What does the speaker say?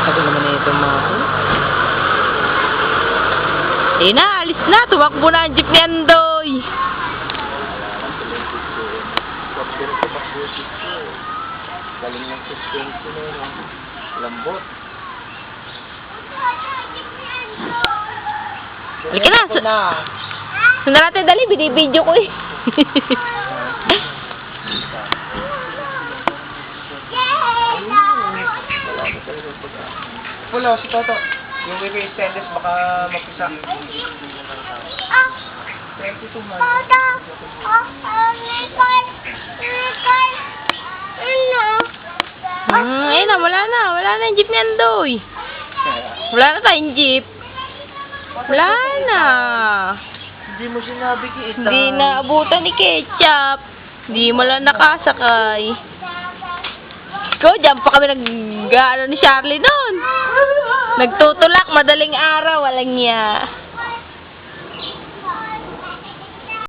Sabi naman na ito mga ko. Eh na, alis na. Tumakbo na ang jeep ni Andoy. Galing ng suspension na yun. Lambot. Halika na. Sundan natin, dali. Binibidyo ko eh. Wala, si Toto. Yung baby stainless baka mapisa. 22 man. Ayun na, wala na. Wala na yung jeep ni Andoy. Wala na tayong jeep. Wala na. Hindi mo sinabi kita. Hindi na abutan ni Ketchup. Hindi mo lang nakasakay. Ikaw, dyan pa kami ni Charlie noon. Nagtutulak, madaling araw, walang niya.